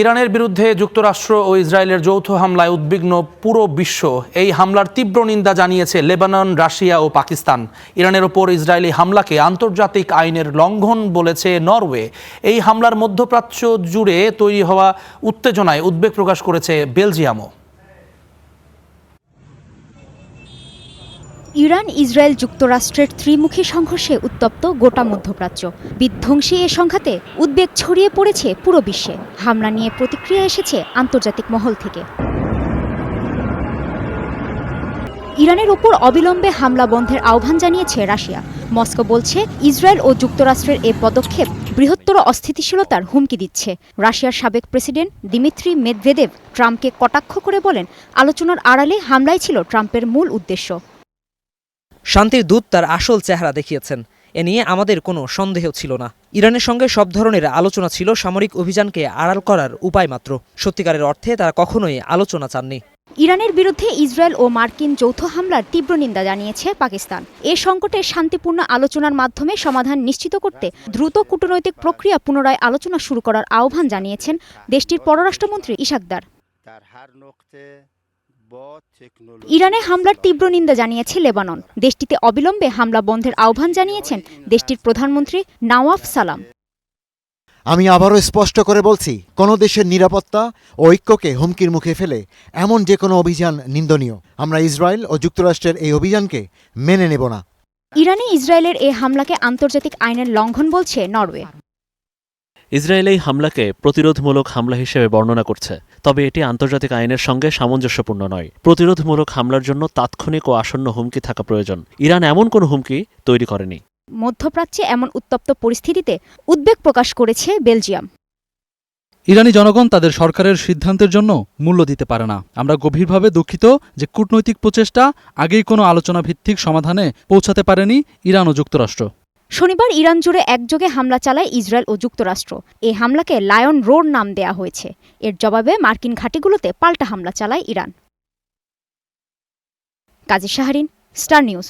ইরানের বিরুদ্ধে যুক্তরাষ্ট্র ও ইসরায়েলের যৌথ হামলায় উদ্বিগ্ন পুরো বিশ্ব। এই হামলার তীব্র নিন্দা জানিয়েছে লেবানন, রাশিয়া ও পাকিস্তান। ইরানের ওপর ইসরায়েলি হামলাকে আন্তর্জাতিক আইনের লঙ্ঘন বলেছে নরওয়ে। এই হামলার মধ্যপ্রাচ্য জুড়ে তৈরি হওয়া উত্তেজনায় উদ্বেগ প্রকাশ করেছে বেলজিয়ামও। ইরান ইসরায়েল যুক্তরাষ্ট্রের ত্রিমুখী সংঘর্ষে উত্তপ্ত গোটা মধ্যপ্রাচ্য। বিধ্বংসী এ সংঘাতে উদ্বেগ ছড়িয়ে পড়েছে পুরো বিশ্বে। হামলা নিয়ে প্রতিক্রিয়া এসেছে আন্তর্জাতিক মহল থেকে। ইরানের ওপর অবিলম্বে হামলা বন্ধের আহ্বান জানিয়েছে রাশিয়া। মস্কো বলছে, ইসরায়েল ও যুক্তরাষ্ট্রের এ পদক্ষেপ বৃহত্তর অস্থিতিশীলতার হুমকি দিচ্ছে। রাশিয়ার সাবেক প্রেসিডেন্ট দিমিত্রি মেদভেদেভ ট্রাম্পকে কটাক্ষ করে বলেন, আলোচনার আড়ালে হামলাই ছিল ট্রাম্পের মূল উদ্দেশ্য। শান্তির দূত তার আসল চেহারা দেখিয়েছেন, এ নিয়ে আমাদের কোনো সন্দেহ ছিল না। ইরানের সঙ্গে সব ধরনের আলোচনা ছিল সামরিক অভিযানকে আড়াল করার উপায় মাত্র। সত্যিকারের অর্থে তারা কখনোই আলোচনা চাননি। ইরানের বিরুদ্ধে ইসরায়েল ও মার্কিন যৌথ হামলার তীব্র নিন্দা জানিয়েছে পাকিস্তান। এ সংকটের শান্তিপূর্ণ আলোচনার মাধ্যমে সমাধান নিশ্চিত করতে দ্রুত কূটনৈতিক প্রক্রিয়া পুনরায় আলোচনা শুরু করার আহ্বান জানিয়েছেন দেশটির পররাষ্ট্রমন্ত্রী ইশাকদার। ইরানে হামলার তীব্র নিন্দা জানিয়েছে লেবানন। দেশটিতে অবিলম্বে হামলা বন্ধের আহ্বান জানিয়েছেন দেশটির প্রধানমন্ত্রী নওয়াফ সালাম। আমি আবারও স্পষ্ট করে বলছি, কোনো দেশের নিরাপত্তা ও ঐক্যকে হুমকির মুখে ফেলে এমন যে কোনো অভিযান নিন্দনীয়। আমরা ইসরায়েল ও যুক্তরাষ্ট্রের এই অভিযানকে মেনে নেব না। ইরানে ইসরায়েলের এই হামলাকে আন্তর্জাতিক আইনের লঙ্ঘন বলছে নরওয়ে। ইসরায়েল এই হামলাকে প্রতিরোধমূলক হামলা হিসেবে বর্ণনা করছে, তবে এটি আন্তর্জাতিক আইনের সঙ্গে সামঞ্জস্যপূর্ণ নয়। প্রতিরোধমূলক হামলার জন্য তাৎক্ষণিক ও আসন্ন হুমকি থাকা প্রয়োজন। ইরান এমন কোনো হুমকি তৈরি করেনি। মধ্যপ্রাচ্যে এমন উত্তপ্ত পরিস্থিতিতে উদ্বেগ প্রকাশ করেছে বেলজিয়াম। ইরানি জনগণ তাদের সরকারের সিদ্ধান্তের জন্য মূল্য দিতে পারে না। আমরা গভীরভাবে দুঃখিত যে কূটনৈতিক প্রচেষ্টা আগেই কোনো আলোচনা ভিত্তিক সমাধানে পৌঁছাতে পারেনি ইরান ও যুক্তরাষ্ট্র। শনিবার ইরান জুড়ে একযোগে হামলা চালায় ইসরায়েল ও যুক্তরাষ্ট্র। এই হামলাকে লায়ন রোড নাম দেয়া হয়েছে। এর জবাবে মার্কিন ঘাঁটিগুলোতে পাল্টা হামলা চালায় ইরান। কাজী শাহরিন, স্টার নিউজ।